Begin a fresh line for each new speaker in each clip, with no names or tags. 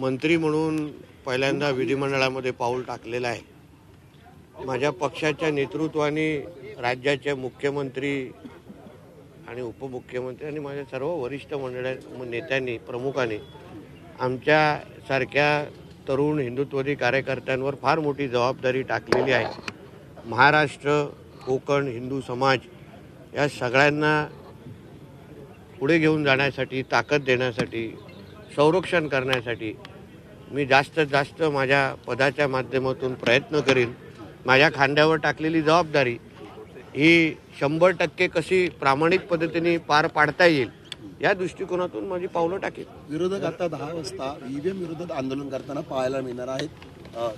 मंत्री म्हणून पहिल्यांदा विधिमंडळामध्ये पाऊल टाकलेलं आहे। माझ्या पक्षाच्या नेतृत्वाने राज्याचे मुख्यमंत्री आणि उपमुख्यमंत्री आणि माझ्या सर्व वरिष्ठ नेत्यांनी प्रमुखांनी आमच्यासारख्या तरुण हिंदुत्ववादी कार्यकर्त्यांवर फार मोठी जबाबदारी टाकलेली आहे। महाराष्ट्र, कोकण, हिंदू समाज या सगळ्यांना पुढे घेऊन जाण्यासाठी, ताकद देण्यासाठी, संरक्षण करण्यासाठी मी जास्तीत जास्त माझ्या पदाच्या माध्यमातून प्रयत्न करीन। माझ्या खांद्यावर टाकलेली जबाबदारी ही 100% कशी प्रामाणिक पद्धतीने पार पाडता येईल या दृष्टिकोनातून माझी पावलं टाकेल।
विरोधक आता 10 वाजता ईव्हीएम विरोधात आंदोलन करताना पाहायला मिळणार आहेत।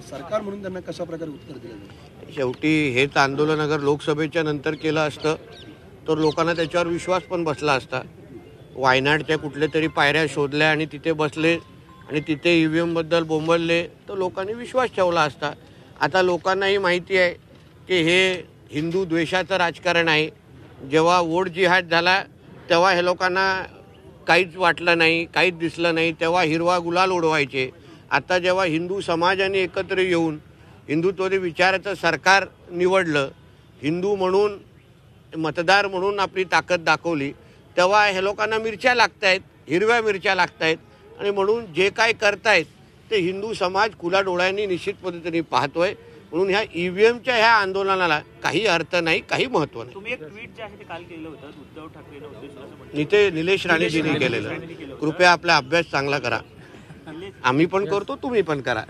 सरकार म्हणून त्यांना कशा प्रकारे उत्तर दिलं जाईल?
शेवटी हेच आंदोलन अगर लोकसभेच्या नंतर केलं असतं तर लोकांना त्याच्यावर विश्वास पण बसला असता। वायनाडच्या कुठल्या तरी पायऱ्या शोधल्या आणि तिथे बसले आणि तिथे ईव्हीएम बद्दल बोंबलले तर लोकांनी विश्वास ठेवला असता। आता लोकांनाही माहिती आहे की हे हिंदू द्वेषाचं राजकारण आहे। जेव्हा वोट जिहाद झाला तेव्हा हे लोकांना काहीच वाटलं नाही, काहीच दिसलं नाही, तेव्हा हिरवा गुलाल उडवायचे। आता जेव्हा हिंदू समाजाने एकत्र येऊन हिंदुत्वादी विचाराचं सरकार निवडलं, हिंदू म्हणून मतदार म्हणून आपली ताकद दाखवली, तेव्हा हे लोकांना मिरच्या लागत आहेत, हिरव्या मिरच्या लागत आहेत आणि म्हणून जे काय करतायत ते हिंदू समाज खुला डोळ्यांनी निश्चित पद्धतीने पाहतोय। म्हणून ह्या ईव्हीएमच्या ह्या आंदोलनाला काही अर्थ नाही, काही महत्त्व नाही।
तुम्ही एक ट्विट जे आहे ते काल केलं होतं उद्धव ठाकरेंना उद्देशून असं म्हटलं,
निलेश राणेजींनी केलेलं। कृपया आपला अभ्यास चांगला करा, आम्ही पण करतो, तुम्ही पण करा।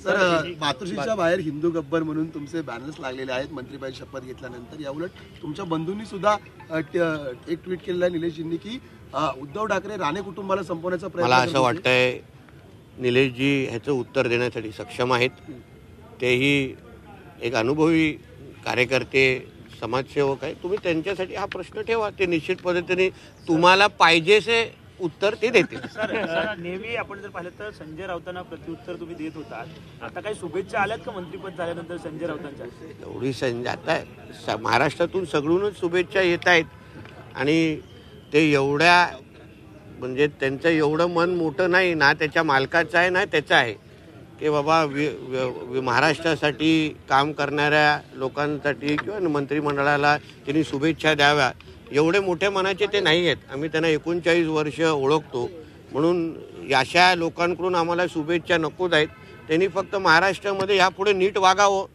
सर, मातोश्रीच्या बाहेर हिंदू गब्बर म्हणून तुमचे बॅनर्स लागलेले आहेत मंत्रीपद शपथ घेतल्यानंतर। याउलट तुमच्या बंधूंनी सुद्धा एक ट्विट केलेलं आहे निलेशजींनी की उद्धव ठाकरे राणे कुटुंबाला संपवण्याचा प्रयत्न
मला असं वाटतंय निलेशजी ह्याचं उत्तर देण्यासाठी सक्षम आहेत। तेही एक अनुभवी कार्यकर्ते, समाजसेवक आहे। तुम्ही त्यांच्यासाठी हा प्रश्न ठेवा, ते निश्चित पद्धतीने तुम्हाला पाहिजेसे उत्तर ते देतील।
सर, नेहमी आपण जर पाहिलं तर संजय राऊतांना प्रत्युत्तर तुम्ही देत होतात। आता काही शुभेच्छा आल्यात का मंत्रिपद झाल्यानंतर संजय राऊतांच्या?
एवढी आता महाराष्ट्रातून सगळूनच शुभेच्छा येत आहेत आणि ते एवढ्या म्हणजे त्यांचं एवढं मन मोठं नाही ना, त्याच्या मालकाचं आहे ना त्याचं आहे की बाबा महाराष्ट्रासाठी काम करणाऱ्या लोकांसाठी किंवा मंत्रिमंडळाला त्यांनी शुभेच्छा द्याव्या एवढे मोठ्या मनाचे ते नाही आहेत। आम्ही त्यांना 39 वर्ष ओळखतो, म्हणून अशा लोकांकडून आम्हाला शुभेच्छा नकोच आहेत। त्यांनी फक्त महाराष्ट्रामध्ये यापुढे नीट वागावं,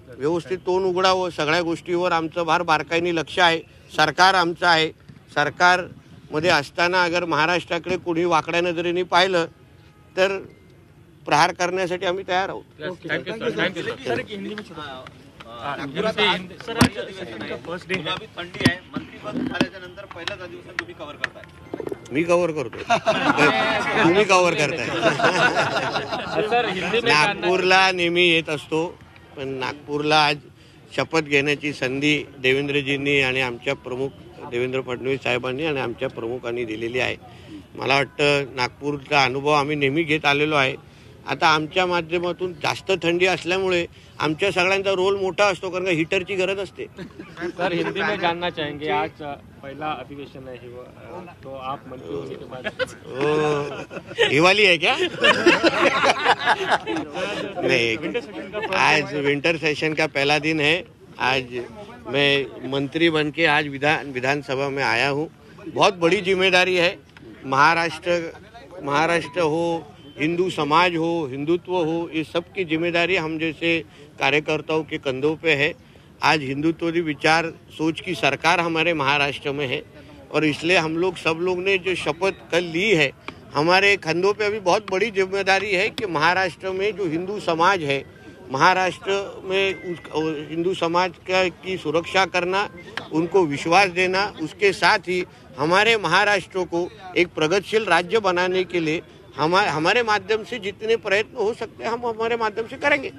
व्यवस्थित तोंड उघडावं। सगळ्या गोष्टीवर आमचं फार बारकाईने लक्ष आहे। सरकार आमचं आहे। सरकारमध्ये असताना अगर महाराष्ट्राकडे कोणी वाकड्या नजरेने पाहिलं तर प्रहार करण्यासाठी आम्ही तयार आहोत। मी कव्हर करतो, तुम्ही कव्हर करताय। नागपूरला नेहमी येत असतो, पण नागपूरला आज शपथ घेण्याची संधी देवेंद्रजींनी आणि आमच्या प्रमुख देवेंद्र फडणवीस साहेबांनी आणि आमच्या प्रमुखांनी दिलेली आहे। मला वाटतं नागपूरचा अनुभव आम्ही नेहमी घेत आलेलो आहे। आता आमच्या माध्यमातून जास्त थंडी असल्यामुळे आमच्या सगळ्यांचा रोल मोठा असतो, कारण का हीटरची गरज असते।
सर, हिंदी में जानना चाहेंगे, आज पहला अधिवेशन है तो आप मंत्री होने के बाद
ये वाली है क्या? नहीं, आज विंटर सेशन का पहला दिन है। आज मैं मंत्री बन के आज विधानसभा में आया हूँ। बहुत बड़ी जिम्मेदारी है। महाराष्ट्र हो, हिंदू समाज हो, हिंदुत्व हो, ये सब की जिम्मेदारी हम जैसे कार्यकर्ताओं के कंधों पे है। आज हिंदुत्ववादी विचार सोच की सरकार हमारे महाराष्ट्र में है और इसलिए हम लोग सब लोग ने जो शपथ कल ली है, हमारे कंधों पे अभी बहुत बड़ी जिम्मेदारी है कि महाराष्ट्र में जो हिंदू समाज है, महाराष्ट्र में हिंदू समाज की सुरक्षा करना, उनको विश्वास देना, उसके साथ ही हमारे महाराष्ट्र को एक प्रगतिशील राज्य बनाने के लिए हमारे माध्यम से जितने प्रयत्न हो सकते हैं हम हमारे माध्यम से करेंगे।